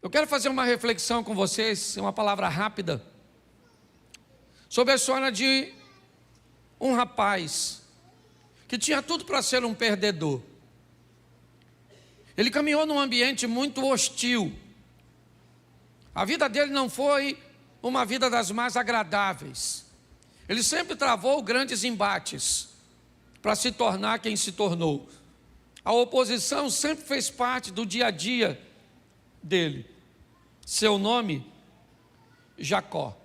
Eu quero fazer uma reflexão com vocês, uma palavra rápida, sobre a história de um rapaz que tinha tudo para ser um perdedor. Ele caminhou num ambiente muito hostil. A vida dele não foi uma vida das mais agradáveis. Ele sempre travou grandes embates para se tornar quem se tornou. A oposição sempre fez parte do dia a dia dele. Seu nome, Jacó.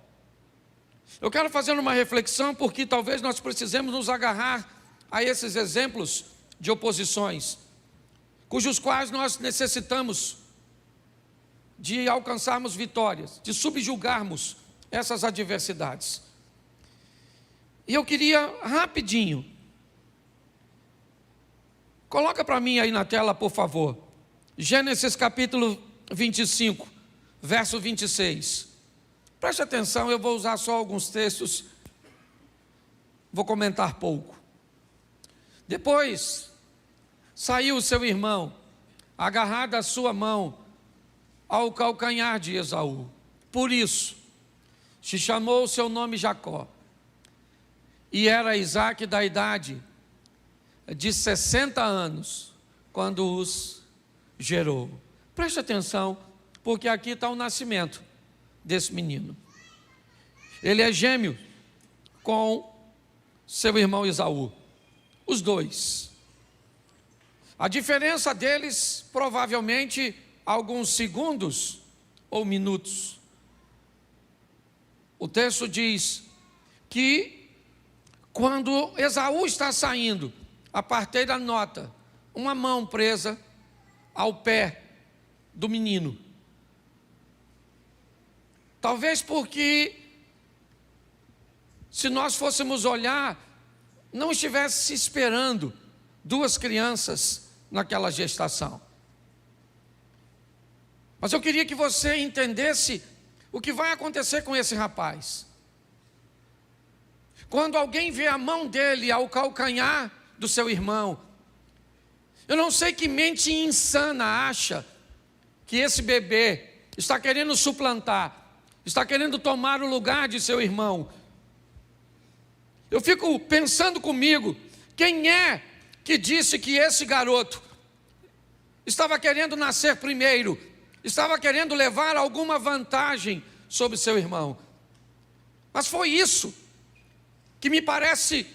Eu quero fazer uma reflexão porque talvez nós precisemos nos agarrar a esses exemplos de oposições, cujos quais nós necessitamos de alcançarmos vitórias, de subjugarmos essas adversidades. E eu queria rapidinho, coloca para mim aí na tela, por favor, Gênesis capítulo 25, verso 26. Preste atenção, eu vou usar só alguns textos, vou comentar pouco. Depois, saiu o seu irmão, agarrado a sua mão ao calcanhar de Esaú. Por isso, se chamou o seu nome Jacó. E era Isaque da idade de 60 anos, quando os gerou. Preste atenção, porque aqui está o nascimento desse menino. Ele é gêmeo com seu irmão Esaú, os dois. A diferença deles, provavelmente, alguns segundos ou minutos. O texto diz que quando Esaú está saindo, a parteira nota uma mão presa ao pé do menino. Talvez porque, se nós fôssemos olhar, não estivesse se esperando duas crianças naquela gestação. Mas eu queria que você entendesse o que vai acontecer com esse rapaz. Quando alguém vê a mão dele ao calcanhar do seu irmão, eu não sei que mente insana acha que esse bebê está querendo suplantar, está querendo tomar o lugar de seu irmão. Eu fico pensando comigo, quem é que disse que esse garoto estava querendo nascer primeiro, estava querendo levar alguma vantagem sobre seu irmão? Mas foi isso que me parece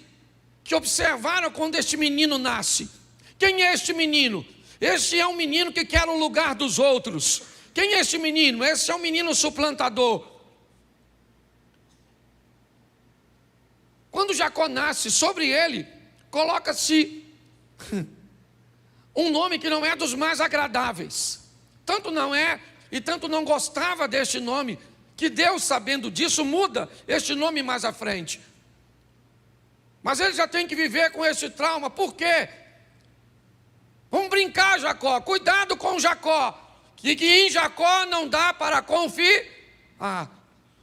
que observaram quando este menino nasce. Quem é este menino? Este é um menino que quer o lugar dos outros. Quem é este menino? Esse é um menino suplantador. Quando Jacó nasce, sobre ele coloca-se um nome que não é dos mais agradáveis. Tanto não é e tanto não gostava deste nome, que Deus, sabendo disso, muda este nome mais à frente. Mas ele já tem que viver com esse trauma. Por quê? Vamos brincar, Jacó. Cuidado com Jacó, que em Jacó não dá para confiar.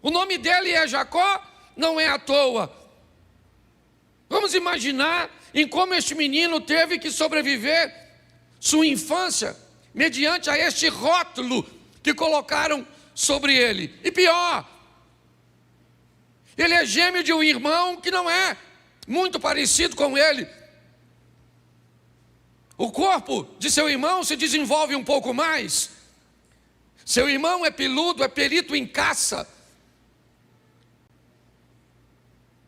O nome dele é Jacó, não é à toa. Vamos imaginar em como este menino teve que sobreviver sua infância, mediante a este rótulo que colocaram sobre ele. E pior, ele é gêmeo de um irmão que não é muito parecido com ele. O corpo de seu irmão se desenvolve um pouco mais. Seu irmão é peludo, é perito em caça.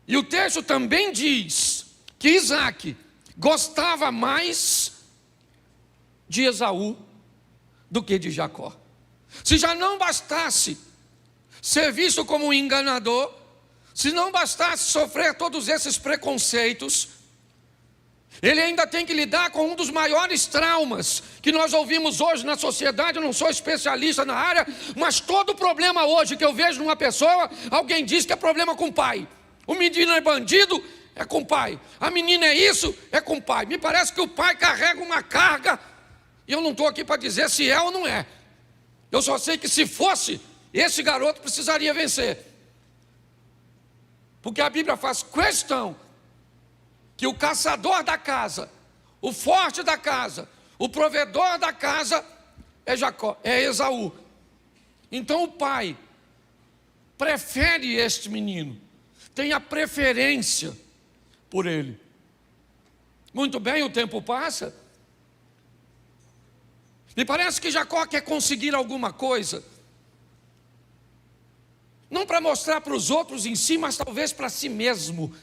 E o texto também diz que Isaque gostava mais de Esaú do que de Jacó. Se já não bastasse ser visto como um enganador, se não bastasse sofrer todos esses preconceitos, ele ainda tem que lidar com um dos maiores traumas que nós ouvimos hoje na sociedade. Eu não sou especialista na área, mas todo problema hoje que eu vejo numa pessoa, alguém diz que é problema com o pai. O menino é bandido, é com o pai. A menina é isso, é com o pai. Me parece que o pai carrega uma carga, e eu não estou aqui para dizer se é ou não é. Eu só sei que se fosse, esse garoto precisaria vencer. Porque a Bíblia faz questão que o caçador da casa, o forte da casa, o provedor da casa é Jacó, é Esaú. Então o pai prefere este menino, tem a preferência por ele. Muito bem, o tempo passa. Me parece que Jacó quer conseguir alguma coisa, não para mostrar para os outros em si, mas talvez para si mesmo.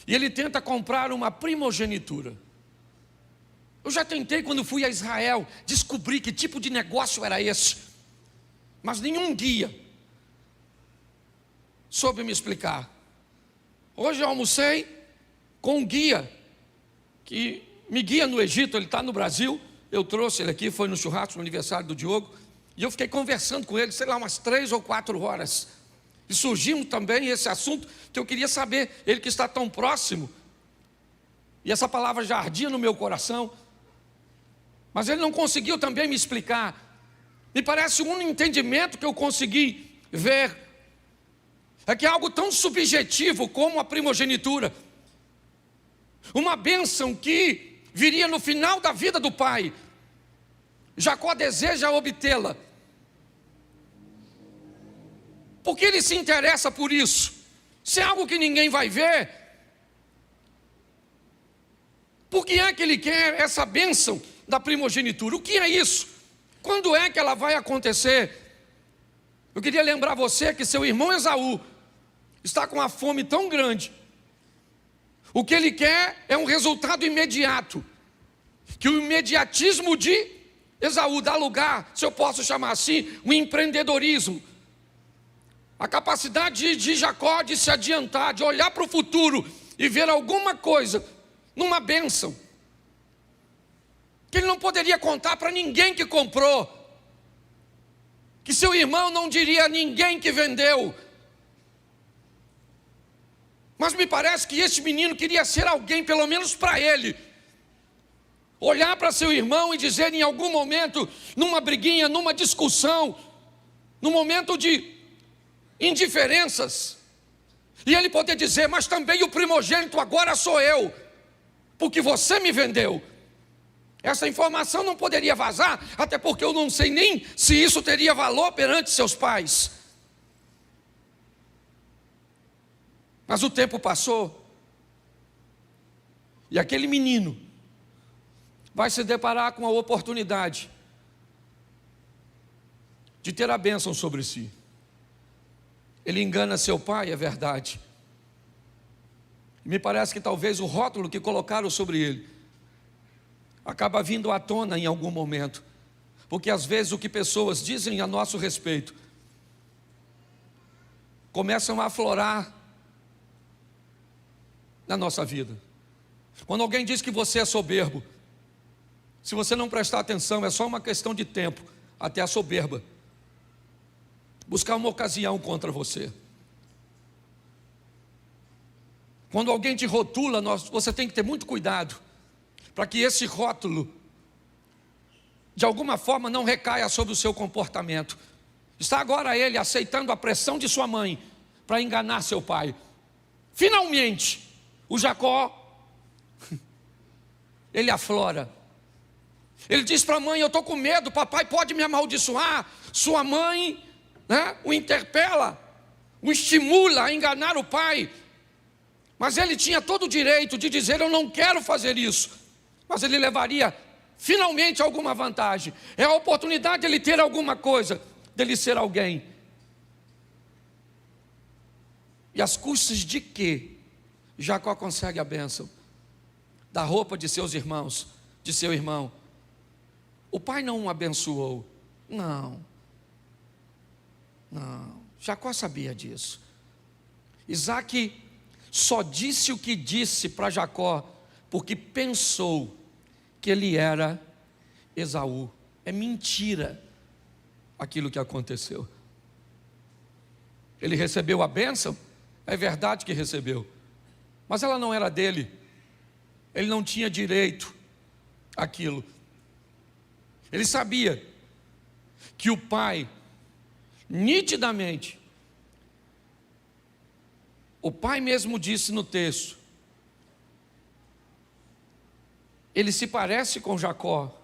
E ele tenta comprar uma primogenitura. Eu já tentei, quando fui a Israel, descobrir que tipo de negócio era esse, mas nenhum guia soube me explicar. Hoje eu almocei com um guia que me guia no Egito. Ele está no Brasil, eu trouxe ele aqui, foi no churrasco, no aniversário do Diogo, e eu fiquei conversando com ele, sei lá, umas 3 ou 4 horas, e surgiu também esse assunto que eu queria saber, ele que está tão próximo, e essa palavra já ardia no meu coração, mas ele não conseguiu também me explicar. Me parece um entendimento que eu consegui ver, é que é algo tão subjetivo como a primogenitura, uma bênção que viria no final da vida do pai. Jacó deseja obtê-la, porque ele se interessa por isso. Se é algo que ninguém vai ver, por que é que ele quer essa bênção da primogenitura? O que é isso? Quando é que ela vai acontecer? Eu queria lembrar você que seu irmão Esaú está com uma fome tão grande. O que ele quer é um resultado imediato, que o imediatismo de Esaú dá lugar, se eu posso chamar assim, um empreendedorismo. A capacidade de Jacó de se adiantar, de olhar para o futuro e ver alguma coisa numa bênção, que ele não poderia contar para ninguém que comprou, que seu irmão não diria a ninguém que vendeu. Mas me parece que esse menino queria ser alguém, pelo menos para ele, olhar para seu irmão e dizer em algum momento, numa briguinha, numa discussão, num momento de indiferenças, e ele poder dizer: mas também o primogênito agora sou eu, porque você me vendeu. Essa informação não poderia vazar, até porque eu não sei nem se isso teria valor perante seus pais. Mas o tempo passou, e aquele menino vai se deparar com a oportunidade de ter a bênção sobre si. Ele engana seu pai, é verdade. Me parece que talvez o rótulo que colocaram sobre ele acaba vindo à tona em algum momento, porque às vezes o que pessoas dizem a nosso respeito começam a aflorar na nossa vida. Quando alguém diz que você é soberbo, se você não prestar atenção, é só uma questão de tempo até a soberba buscar uma ocasião contra você. Quando alguém te rotula, você tem que ter muito cuidado para que esse rótulo de alguma forma não recaia sobre o seu comportamento. Está agora ele aceitando a pressão de sua mãe para enganar seu pai. Finalmente, o Jacó, ele aflora. Ele diz para a mãe: eu estou com medo, papai pode me amaldiçoar. Sua mãe, o interpela, o estimula a enganar o pai. Mas ele tinha todo o direito de dizer: eu não quero fazer isso. Mas ele levaria finalmente alguma vantagem. É a oportunidade de ele ter alguma coisa, dele ser alguém. E às custas de quê? Jacó consegue a bênção da roupa de seus irmãos, de seu irmão. O pai não o abençoou. Não. Jacó sabia disso. Isaac só disse o que disse para Jacó porque pensou que ele era Esaú. É mentira aquilo que aconteceu. Ele recebeu a bênção, é verdade que recebeu, mas ela não era dele. Ele não tinha direito àquilo. Ele sabia que o pai, nitidamente, o pai mesmo disse no texto, ele se parece com Jacó,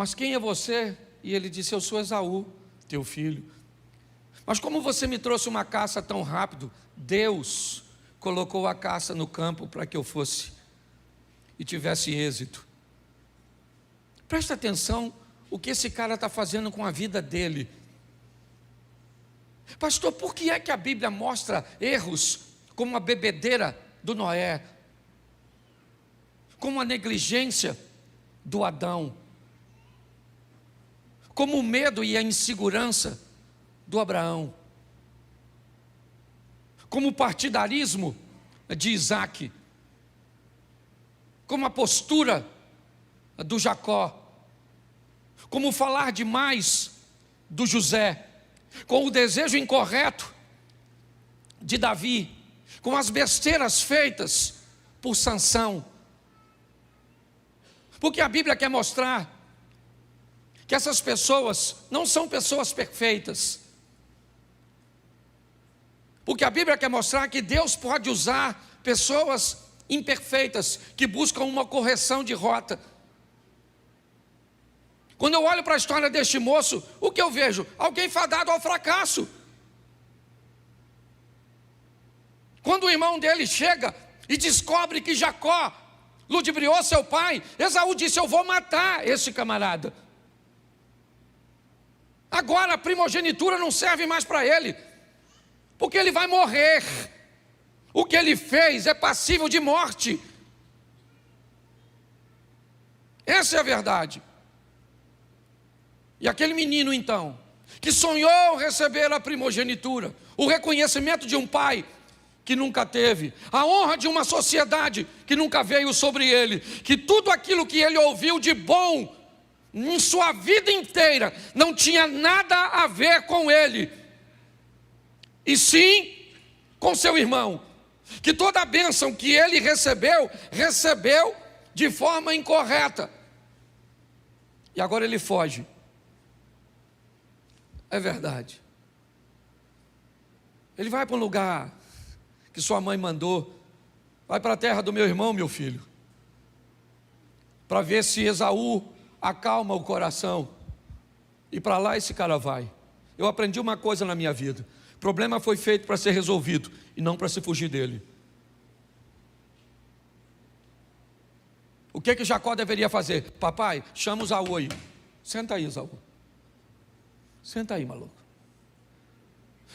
mas quem é você? E ele disse: eu sou Esaú, teu filho. Mas como você me trouxe uma caça tão rápido? Deus colocou a caça no campo para que eu fosse e tivesse êxito. Presta atenção o que esse cara está fazendo com a vida dele. Pastor, por que é que a Bíblia mostra erros como a bebedeira do Noé, como a negligência do Adão, como o medo e a insegurança do Abraão, como o partidarismo de Isaac, como a postura do Jacó, como falar demais do José, com o desejo incorreto de Davi, com as besteiras feitas por Sansão. Porque a Bíblia quer mostrar que essas pessoas não são pessoas perfeitas. Porque a Bíblia quer mostrar que Deus pode usar pessoas imperfeitas que buscam uma correção de rota. Quando eu olho para a história deste moço, o que eu vejo? Alguém fadado ao fracasso. Quando o irmão dele chega e descobre que Jacó ludibriou seu pai, Esaú disse: eu vou matar esse camarada. Agora a primogenitura não serve mais para ele, porque ele vai morrer. O que ele fez é passível de morte. Essa é a verdade. E aquele menino então, que sonhou receber a primogenitura, o reconhecimento de um pai que nunca teve, a honra de uma sociedade que nunca veio sobre ele, que tudo aquilo que ele ouviu de bom em sua vida inteira não tinha nada a ver com ele, e sim com seu irmão, que toda a bênção que ele recebeu de forma incorreta, e agora ele foge. É verdade. Ele vai para um lugar que sua mãe mandou. Vai para a terra do meu irmão, meu filho, para ver se Esaú acalma o coração. E para lá esse cara vai. Eu aprendi uma coisa na minha vida: o problema foi feito para ser resolvido e não para se fugir dele. O que Jacó deveria fazer? Papai, chama o Esaú aí. Senta aí, Esaú. Senta aí, maluco.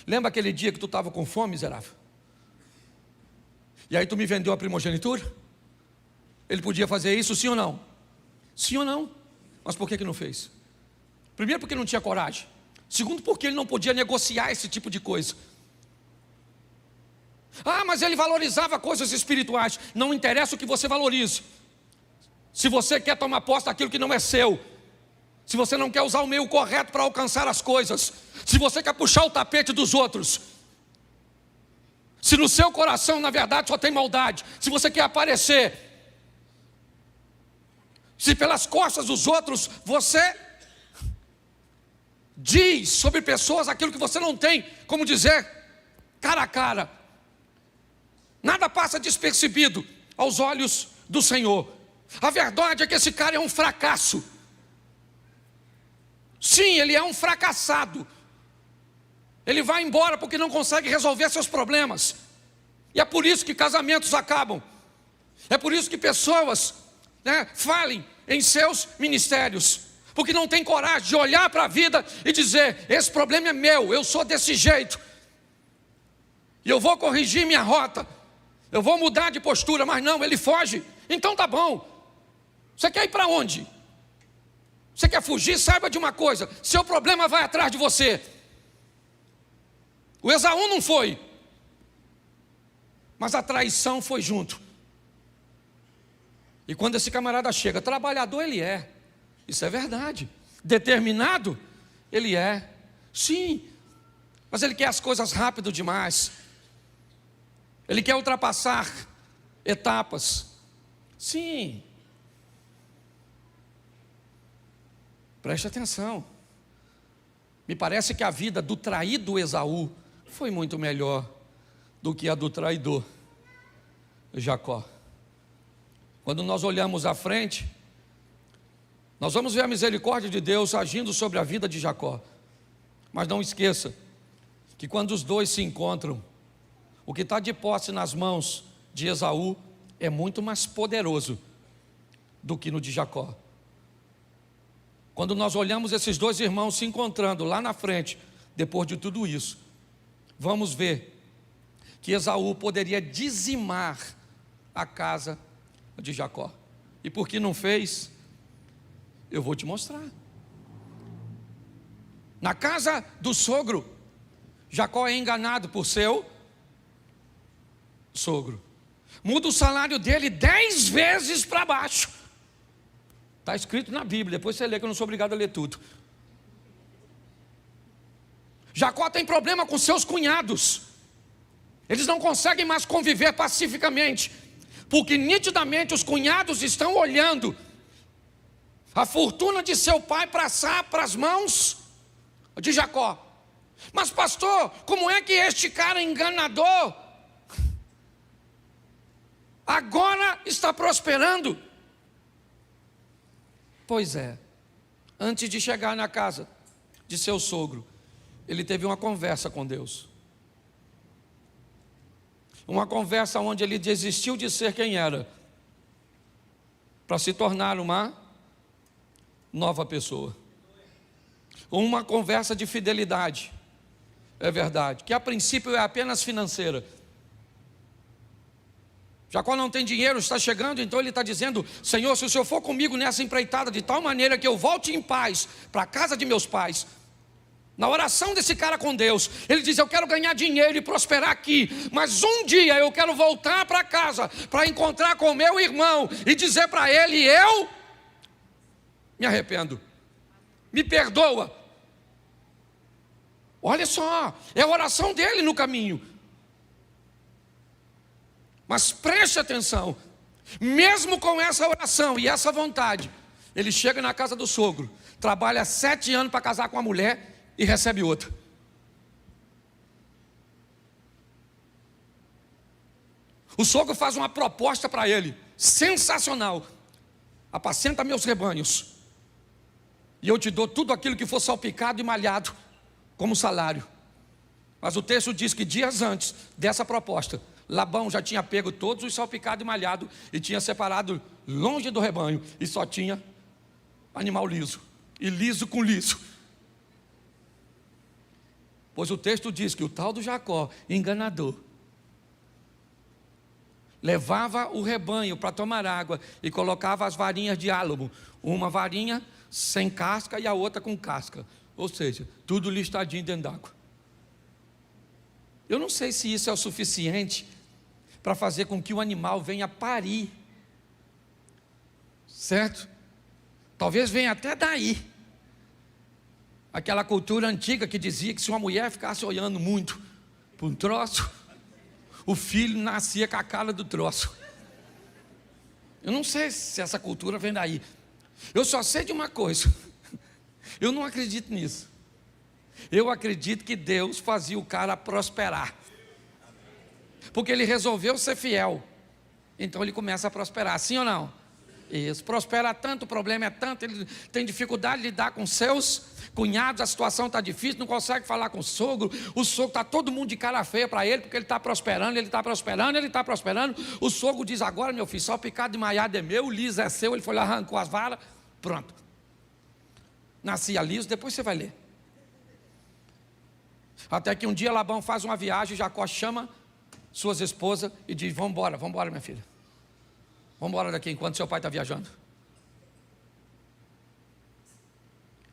Lembra aquele dia que tu estava com fome, miserável? E aí tu me vendeu a primogenitura? Ele podia fazer isso, sim ou não? Sim ou não? Mas por que não fez? Primeiro, porque não tinha coragem. Segundo, porque ele não podia negociar esse tipo de coisa. Ah, mas ele valorizava coisas espirituais. Não interessa o que você valorize. Se você quer tomar posse daquilo que não é seu, se você não quer usar o meio correto para alcançar as coisas, se você quer puxar o tapete dos outros, se no seu coração na verdade só tem maldade, se você quer aparecer, se pelas costas dos outros você diz sobre pessoas aquilo que você não tem como dizer cara a cara, nada passa despercebido aos olhos do Senhor. A verdade é que esse cara é um fracasso. Sim, ele é um fracassado. Ele vai embora porque não consegue resolver seus problemas. E é por isso que casamentos acabam. É por isso que pessoas falem em seus ministérios, porque não tem coragem de olhar para a vida e dizer: esse problema é meu, eu sou desse jeito, e eu vou corrigir minha rota, eu vou mudar de postura. Mas não, ele foge. Então tá bom. Você quer ir para onde? Você quer fugir? Saiba de uma coisa: seu problema vai atrás de você. O Esaú não foi, mas a traição foi junto. E quando esse camarada chega, trabalhador ele é, isso é verdade. Determinado ele é, sim, mas ele quer as coisas rápido demais. Ele quer ultrapassar etapas, sim. Preste atenção. Me parece que a vida do traído Esaú foi muito melhor do que a do traidor Jacó. Quando nós olhamos à frente, Nós vamos ver a misericórdia de Deus agindo sobre a vida de Jacó. Mas não esqueça que quando os dois se encontram, o que está de posse nas mãos de Esaú é muito mais poderoso do que no de Jacó. Quando nós olhamos esses dois irmãos se encontrando lá na frente, depois de tudo isso, vamos ver que Esaú poderia dizimar a casa de Jacó. E por que não fez? Eu vou te mostrar. Na casa do sogro, Jacó é enganado por seu sogro. Muda o salário dele 10 vezes para baixo. Está escrito na Bíblia, depois você lê, que eu não sou obrigado a ler tudo. Jacó tem problema com seus cunhados. Eles não conseguem mais conviver pacificamente, porque nitidamente os cunhados estão olhando a fortuna de seu pai passar para as mãos de Jacó. Mas pastor, como é que este cara enganador agora está prosperando? Pois é, antes de chegar na casa de seu sogro, ele teve uma conversa com Deus. Uma conversa onde ele desistiu de ser quem era, para se tornar uma nova pessoa. Uma conversa de fidelidade, é verdade, que a princípio é apenas financeira. Jacó não tem dinheiro, está chegando, então ele está dizendo: Senhor, se o Senhor for comigo nessa empreitada, de tal maneira que eu volte em paz para a casa de meus pais. Na oração desse cara com Deus, ele diz: eu quero ganhar dinheiro e prosperar aqui, mas um dia eu quero voltar para casa, para encontrar com meu irmão e dizer para ele: eu me arrependo, me perdoa. Olha só, é a oração dele no caminho. Mas preste atenção, mesmo com essa oração e essa vontade, ele chega na casa do sogro, trabalha 7 anos para casar com a mulher e recebe outra. O sogro faz uma proposta para ele, sensacional: apacenta meus rebanhos, e eu te dou tudo aquilo que for salpicado e malhado como salário. Mas o texto diz que dias antes dessa proposta, Labão já tinha pego todos os salpicados e malhados e tinha separado longe do rebanho, e só tinha animal liso, e liso com liso. Pois o texto diz que o tal do Jacó, enganador, levava o rebanho para tomar água e colocava as varinhas de álamo, uma varinha sem casca e a outra com casca, ou seja, tudo listadinho dentro d'água. Eu não sei se isso é o suficiente para fazer com que o animal venha parir, certo? Talvez venha até daí, aquela cultura antiga que dizia que se uma mulher ficasse olhando muito para um troço, o filho nascia com a cara do troço. Eu não sei se essa cultura vem daí. Eu só sei de uma coisa: eu não acredito nisso. Eu acredito que Deus fazia o cara prosperar, porque ele resolveu ser fiel, então ele começa a prosperar, sim ou não? Isso, prospera tanto, o problema é tanto, ele tem dificuldade de lidar com seus cunhados, a situação está difícil, não consegue falar com o sogro está todo mundo de cara feia para ele, porque ele está prosperando, ele está prosperando, ele está prosperando. O sogro diz: agora meu filho, só picado de maiado é meu, o liso é seu. Ele foi lá, arrancou as varas, pronto, nascia liso. Depois você vai ler. Até que um dia Labão faz uma viagem, Jacó chama suas esposas e diz: vamos embora minha filha, vamos embora daqui enquanto seu pai está viajando.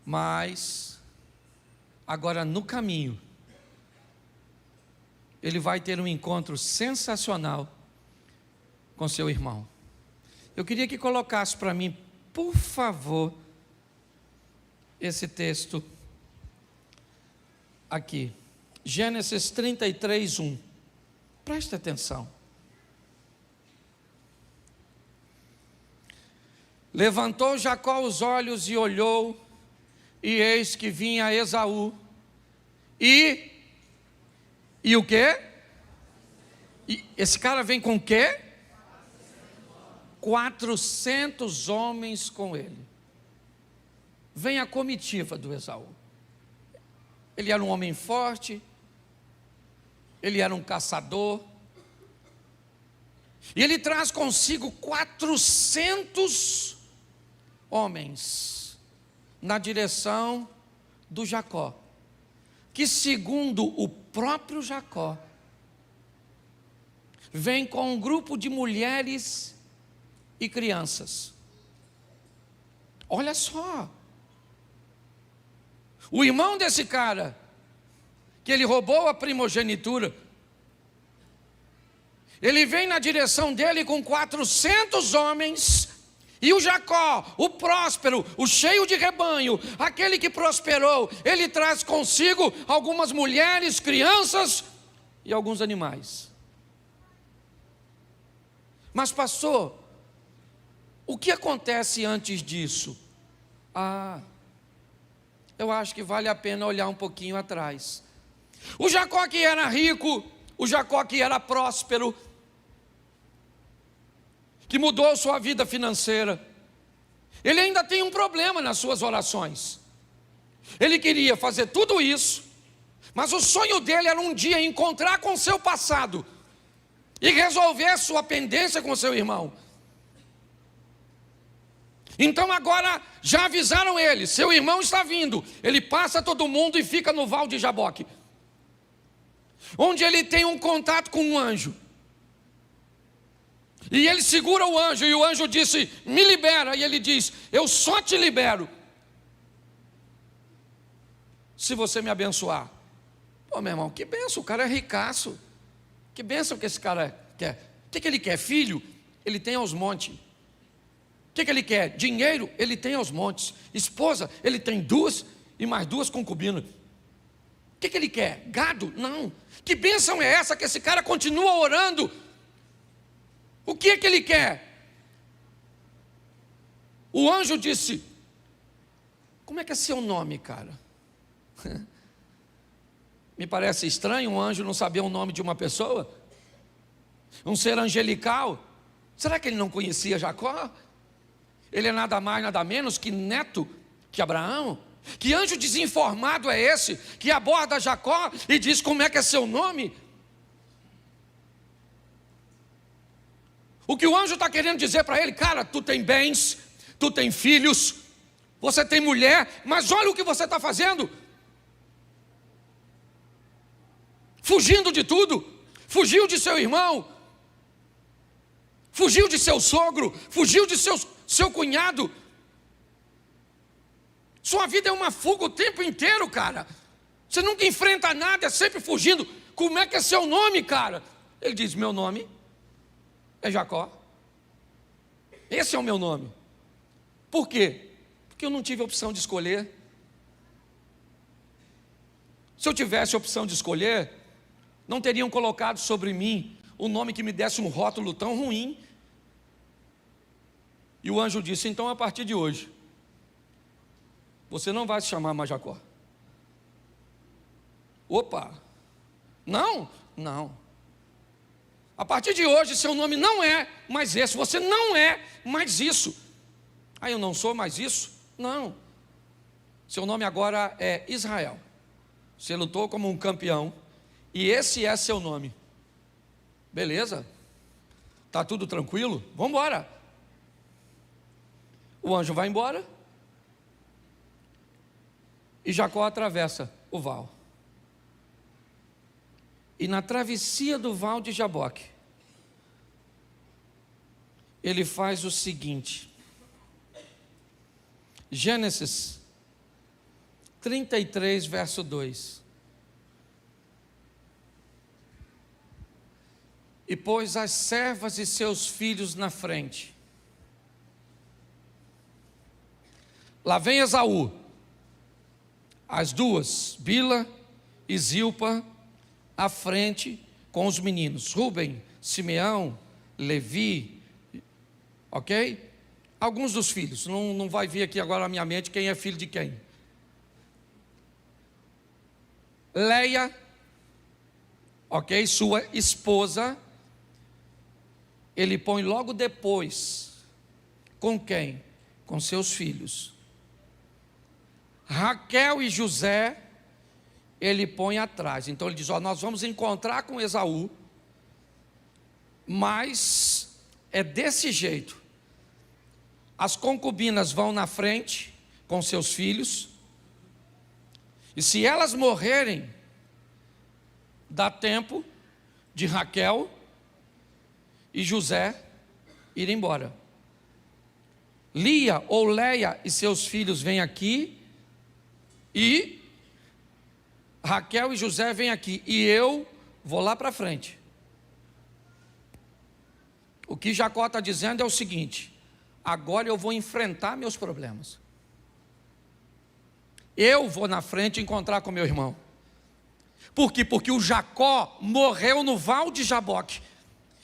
Mas agora no caminho, ele vai ter um encontro sensacional com seu irmão. Eu queria que colocasse para mim, por favor, esse texto aqui, Gênesis 33, 1. Preste atenção. Levantou Jacó os olhos e olhou, e eis que vinha Esaú, e o quê? E esse cara vem com o quê? 400 homens com ele. vem a comitiva do Esaú. Ele era um homem forte, ele era um caçador, e ele traz consigo 400 homens na direção do Jacó, que segundo o próprio Jacó, vem com um grupo de mulheres e crianças. Olha só, o irmão desse cara, que ele roubou a primogenitura, ele vem na direção dele com 400 homens, e o Jacó, o próspero, o cheio de rebanho, aquele que prosperou, ele traz consigo algumas mulheres, crianças e alguns animais. Mas pastor, o que acontece antes disso? Eu acho que vale a pena olhar um pouquinho atrás. O Jacó que era rico, o Jacó que era próspero, que mudou sua vida financeira, ele ainda tem um problema nas suas orações. Ele queria fazer tudo isso, mas o sonho dele era um dia encontrar com seu passado e resolver sua pendência com seu irmão. Então agora já avisaram ele, seu irmão está vindo. Ele passa todo mundo e fica no Val de Jaboque, onde ele tem um contato com um anjo. E ele segura o anjo, e o anjo disse, me libera. E ele diz, eu só te libero se você me abençoar. Pô, meu irmão, que benção, o cara é ricaço. Que benção que esse cara quer. O que ele quer? Filho? Ele tem aos montes. O que ele quer? Dinheiro? Ele tem aos montes. Esposa? Ele tem 2 e mais 2 concubinas. O que ele quer? Gado? Não. Que bênção é essa que esse cara continua orando? O que ele quer? O anjo disse, como é que é seu nome, cara? Me parece estranho um anjo não saber o nome de uma pessoa, um ser angelical. Será que ele não conhecia Jacó? Ele é nada mais, nada menos que neto de Abraão. Que anjo desinformado é esse que aborda Jacó e diz como é que é seu nome? O que o anjo está querendo dizer para ele, cara, tu tem bens, tu tem filhos, você tem mulher, mas olha o que você está fazendo. Fugindo de tudo, fugiu de seu irmão, fugiu de seu sogro, fugiu de seu cunhado. Sua vida é uma fuga o tempo inteiro, cara. Você nunca enfrenta nada, é sempre fugindo. Como é que é seu nome, cara? Ele diz, meu nome é Jacó. Esse é o meu nome. Por quê? Porque eu não tive opção de escolher. Se eu tivesse opção de escolher, não teriam colocado sobre mim um nome que me desse um rótulo tão ruim. E o anjo disse, então a partir de hoje, você não vai se chamar mais Jacó. Opa! Não, não. A partir de hoje, seu nome não é mais esse, você não é mais isso. Eu não sou mais isso? Não. Seu nome agora é Israel. Você lutou como um campeão, e esse é seu nome. Beleza? Está tudo tranquilo? Vamos embora. O anjo vai embora, e Jacó atravessa o val. E na travessia do Val de Jaboque, ele faz o seguinte. Gênesis 33, verso 2. E pôs as servas e seus filhos na frente. Lá vem Esaú, as duas, Bila e Zilpa, à frente com os meninos, Rúben, Simeão, Levi, ok? Alguns dos filhos, não vai vir aqui agora na minha mente quem é filho de quem. Leia, ok? Sua esposa, ele põe logo depois, com quem? Com seus filhos. Raquel e José, ele põe atrás. Então ele diz, nós vamos encontrar com Esaú, mas é desse jeito. As concubinas vão na frente com seus filhos, e se elas morrerem, dá tempo de Raquel e José ir embora. Lia ou Leia e seus filhos vêm aqui, e Raquel e José vêm aqui, e eu vou lá para frente. O que Jacó está dizendo é o seguinte: agora eu vou enfrentar meus problemas. Eu vou na frente encontrar com meu irmão. Por quê? Porque o Jacó morreu no Val de Jaboque.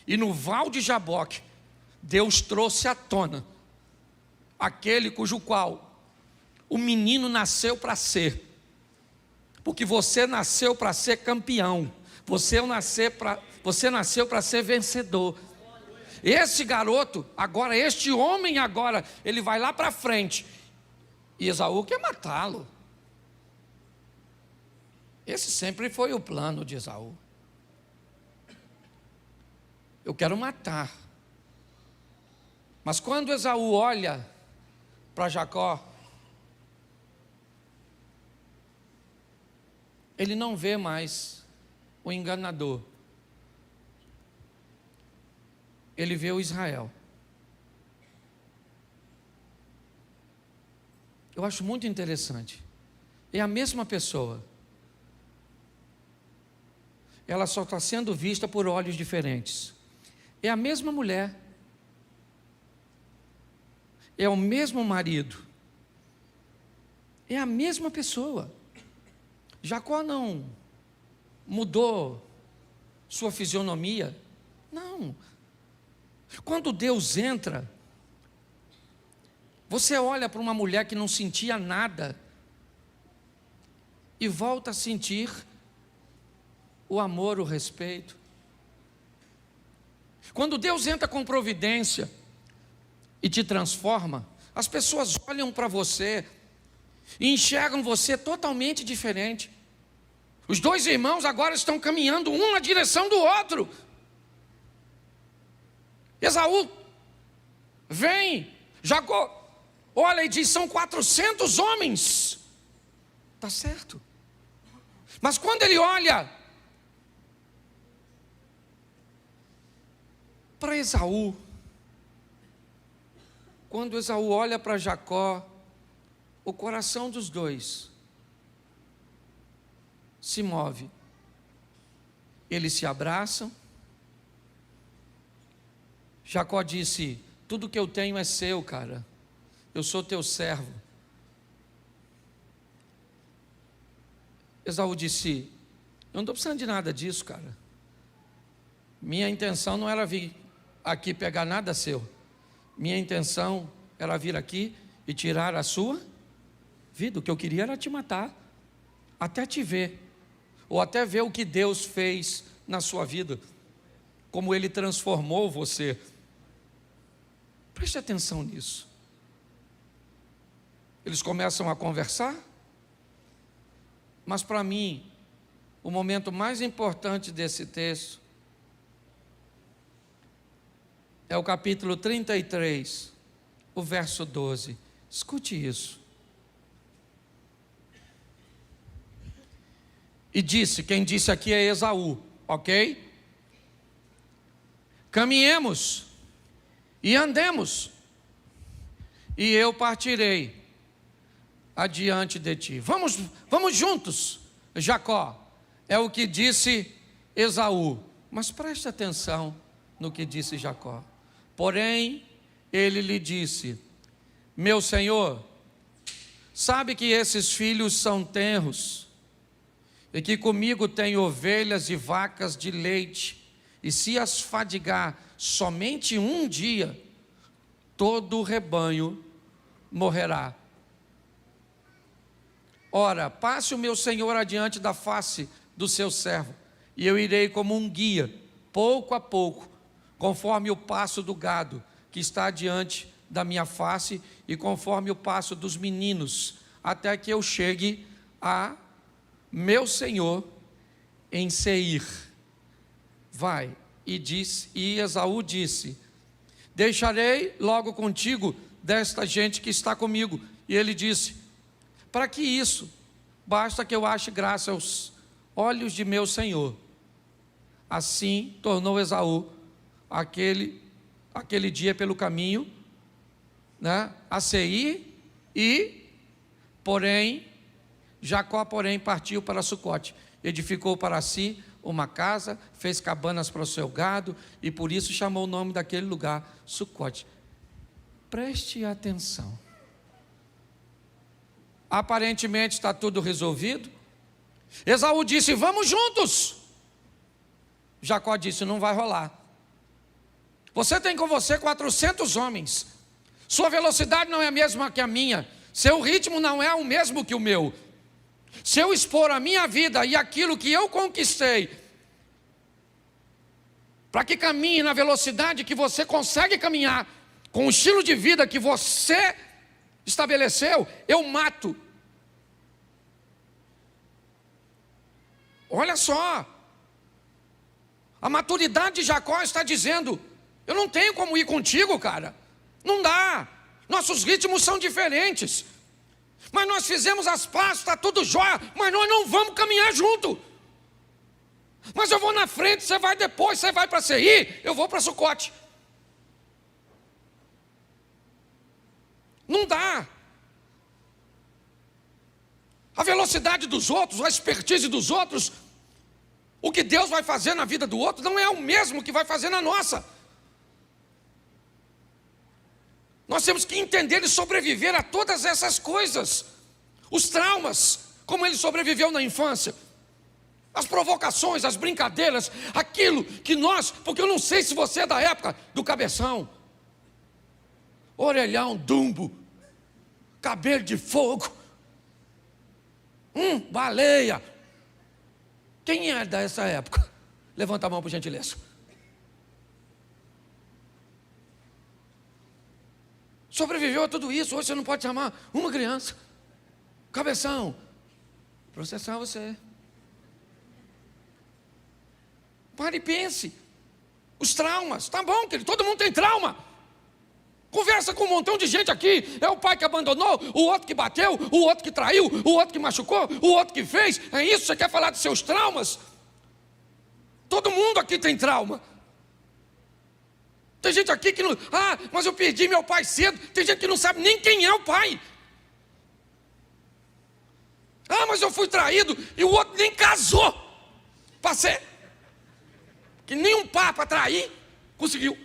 E no Val de Jaboque, Deus trouxe à tona aquele cujo qual o menino nasceu para ser. Porque você nasceu para ser campeão. Você nasceu para ser vencedor. Esse garoto, agora, este homem agora, ele vai lá para frente. E Esaú quer matá-lo. Esse sempre foi o plano de Esaú. Eu quero matar. Mas quando Esaú olha para Jacó, ele não vê mais o enganador. Ele vê o Israel. Eu acho muito interessante. É a mesma pessoa. Ela só está sendo vista por olhos diferentes. É a mesma mulher. É o mesmo marido. É a mesma pessoa. Jacó não mudou sua fisionomia. Não. Quando Deus entra, você olha para uma mulher que não sentia nada e volta a sentir o amor, o respeito. Quando Deus entra com providência e te transforma, as pessoas olham para você e enxergam você totalmente diferente. Os dois irmãos agora estão caminhando um na direção do outro. Esaú vem, Jacó olha e diz, são 400 homens. Está certo. Mas quando ele olha para Esaú, quando Esaú olha para Jacó, o coração dos dois se move. Eles se abraçam. Jacó disse, tudo que eu tenho é seu, cara. Eu sou teu servo. Esaú disse, eu não estou precisando de nada disso, cara. Minha intenção não era vir aqui pegar nada seu. Minha intenção era vir aqui e tirar a sua vida. O que eu queria era te matar, até te ver, ou até ver o que Deus fez na sua vida, como Ele transformou você. Preste atenção nisso. Eles começam a conversar, mas para mim, o momento mais importante desse texto é o capítulo 33, o verso 12. Escute isso. E disse, quem disse aqui é Esaú, ok? Caminhemos e andemos, e eu partirei adiante de ti. Vamos juntos, Jacó. É o que disse Esaú. Mas preste atenção no que disse Jacó. Porém, ele lhe disse, meu senhor, sabe que esses filhos são tenros, e que comigo tem ovelhas e vacas de leite, e se as fadigar somente um dia, todo o rebanho morrerá. Ora, passe o meu senhor adiante da face do seu servo, e eu irei como um guia, pouco a pouco, conforme o passo do gado que está diante da minha face, e conforme o passo dos meninos até que eu chegue a meu senhor em Seir. Vai. E Esaú disse: deixarei logo contigo desta gente que está comigo. E ele disse: para que isso? Basta que eu ache graça aos olhos de meu senhor. Assim tornou Esaú aquele dia pelo caminho, né, a Seir, Jacó, porém, partiu para Sucote, edificou para si uma casa, fez cabanas para o seu gado, e por isso chamou o nome daquele lugar Sucote. Preste atenção. Aparentemente está tudo resolvido. Esaú disse: vamos juntos. Jacó disse: não vai rolar. Você tem com você 400 homens. Sua velocidade não é a mesma que a minha. Seu ritmo não é o mesmo que o meu. Se eu expor a minha vida e aquilo que eu conquistei, para que caminhe na velocidade que você consegue caminhar, com o estilo de vida que você estabeleceu, eu mato. Olha só, a maturidade de Jacó está dizendo: eu não tenho como ir contigo, cara, não dá, nossos ritmos são diferentes, mas nós fizemos as pazes, está tudo jóia, mas nós não vamos caminhar junto. Mas eu vou na frente, você vai depois, você vai para Seir, eu vou para Sucote. Não dá. A velocidade dos outros, a expertise dos outros, o que Deus vai fazer na vida do outro não é o mesmo que vai fazer na nossa. Nós temos que entender e sobreviver a todas essas coisas. Os traumas, como ele sobreviveu na infância, as provocações, as brincadeiras, aquilo que nós, porque eu não sei se você é da época do cabeção, orelhão, dumbo, cabelo de fogo, baleia. Quem é dessa época? Levanta a mão por gentileza. Sobreviveu a tudo isso. Hoje você não pode chamar uma criança. Cabeção, processar você. Pare e pense. Os traumas, tá bom, querido, todo mundo tem trauma. Conversa com um montão de gente aqui. É o pai que abandonou, o outro que bateu, o outro que traiu, o outro que machucou, o outro que fez. É isso? Você quer falar dos seus traumas? Todo mundo aqui tem trauma. Tem gente aqui que não... mas eu perdi meu pai cedo. Tem gente que não sabe nem quem é o pai. Mas eu fui traído e o outro nem casou. Passei. Que nem um papa trair conseguiu.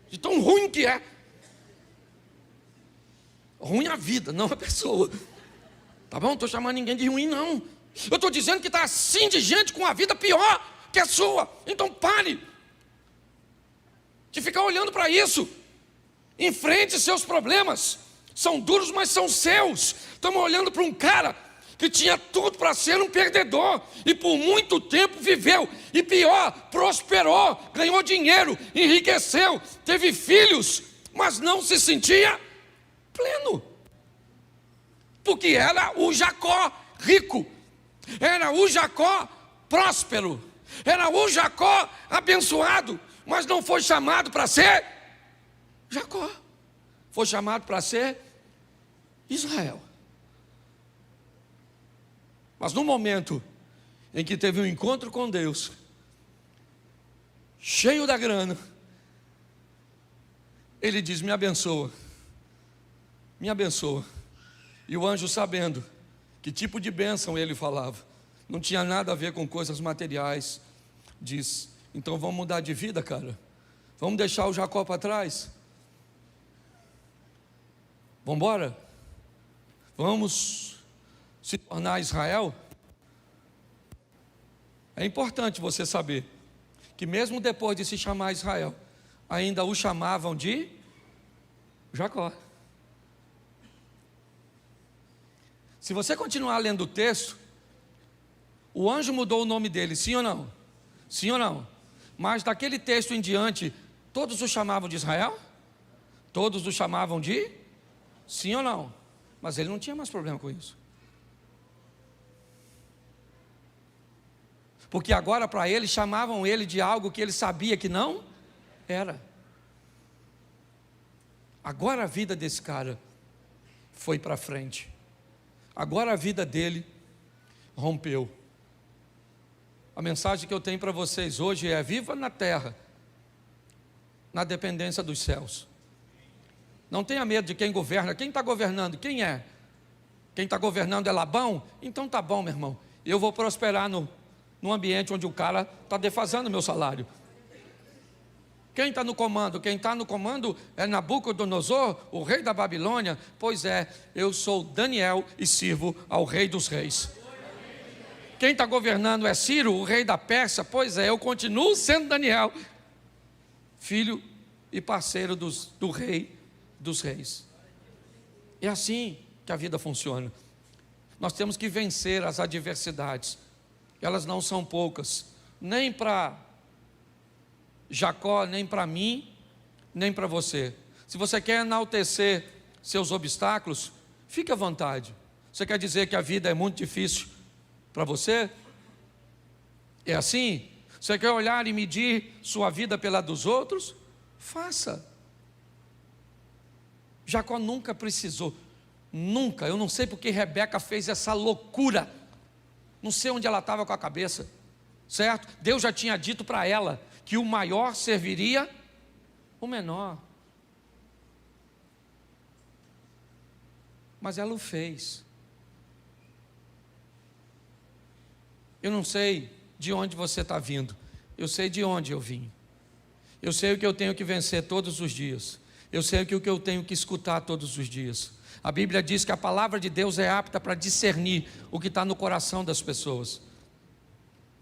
De tão ruim que é. Ruim a vida, não a pessoa. Tá bom? Não estou chamando ninguém de ruim, não. Eu estou dizendo que está assim de gente com a vida pior que a sua. Então pare de ficar olhando para isso. Enfrente seus problemas. São duros, mas são seus. Estamos olhando para um cara que tinha tudo para ser um perdedor, e por muito tempo viveu, e pior, prosperou, ganhou dinheiro, enriqueceu, teve filhos, mas não se sentia pleno, porque era o Jacó rico, era o Jacó próspero, era o Jacó abençoado, mas não foi chamado para ser Jacó, foi chamado para ser Israel. Mas no momento em que teve um encontro com Deus, cheio da grana, ele diz: me abençoa, me abençoa. E o anjo, sabendo que tipo de bênção ele falava, não tinha nada a ver com coisas materiais, diz: então vamos mudar de vida, cara, vamos deixar o Jacó para trás, vamos embora, vamos se tornar Israel. É importante você saber que mesmo depois de se chamar Israel, ainda o chamavam de Jacó. Se você continuar lendo o texto, o anjo mudou o nome dele, sim ou não? Sim ou não? Mas daquele texto em diante, todos o chamavam de Israel? Todos o chamavam de? Sim ou não? Mas ele não tinha mais problema com isso. Porque agora para ele chamavam ele de algo que ele sabia que não era. Agora a vida desse cara foi para frente. Agora a vida dele rompeu. A mensagem que eu tenho para vocês hoje é: viva na terra, na dependência dos céus. Não tenha medo de quem governa. Quem está governando? Quem é? Quem está governando é Labão? Então tá bom, meu irmão. Eu vou prosperar no ambiente onde o cara está defasando o meu salário. Quem está no comando? Quem está no comando é Nabucodonosor, o rei da Babilônia. Pois é, eu sou Daniel e sirvo ao rei dos reis. Quem está governando é Ciro, o rei da Pérsia. Pois é, eu continuo sendo Daniel, filho e parceiro do rei dos reis. É assim que a vida funciona. Nós temos que vencer as adversidades. Elas não são poucas, nem para Jacó, nem para mim, nem para você. Se você quer enaltecer seus obstáculos, fique à vontade. Você quer dizer que a vida é muito difícil para você? É assim? Você quer olhar e medir sua vida pela dos outros? Faça. Jacó nunca precisou, nunca. Eu não sei porque Rebeca fez essa loucura. Não sei onde ela estava com a cabeça, certo? Deus já tinha dito para ela que o maior serviria o menor. Mas ela o fez. Eu não sei de onde você está vindo, eu sei de onde eu vim. Eu sei o que eu tenho que vencer todos os dias. Eu sei o que eu tenho que escutar todos os dias. A Bíblia diz que a palavra de Deus é apta para discernir o que está no coração das pessoas.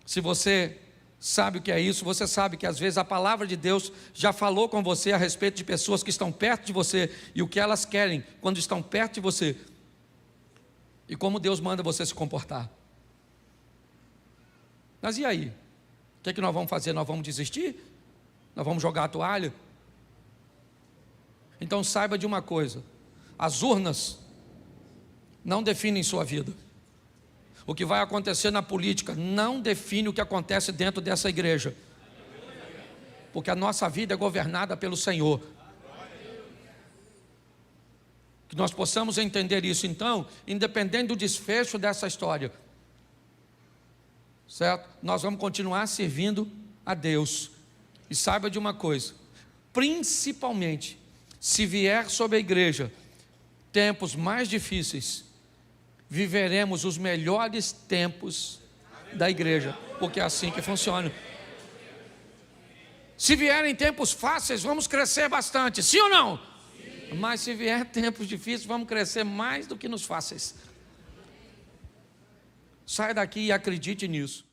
Se você sabe o que é isso, você sabe que às vezes a palavra de Deus já falou com você a respeito de pessoas que estão perto de você e o que elas querem quando estão perto de você e como Deus manda você se comportar. Mas e aí? O que nós vamos fazer? Nós vamos desistir? Nós vamos jogar a toalha? Então saiba de uma coisa: as urnas não definem sua vida. O que vai acontecer na política não define o que acontece dentro dessa igreja, porque a nossa vida é governada pelo Senhor. Que nós possamos entender isso. Então, independente do desfecho dessa história, certo? Nós vamos continuar servindo a Deus. E saiba de uma coisa: principalmente se vier sobre a igreja tempos mais difíceis, viveremos os melhores tempos da igreja, porque é assim que funciona. Se vierem tempos fáceis, vamos crescer bastante, sim ou não? Sim. Mas se vier tempos difíceis, vamos crescer mais do que nos fáceis. Saia daqui e acredite nisso.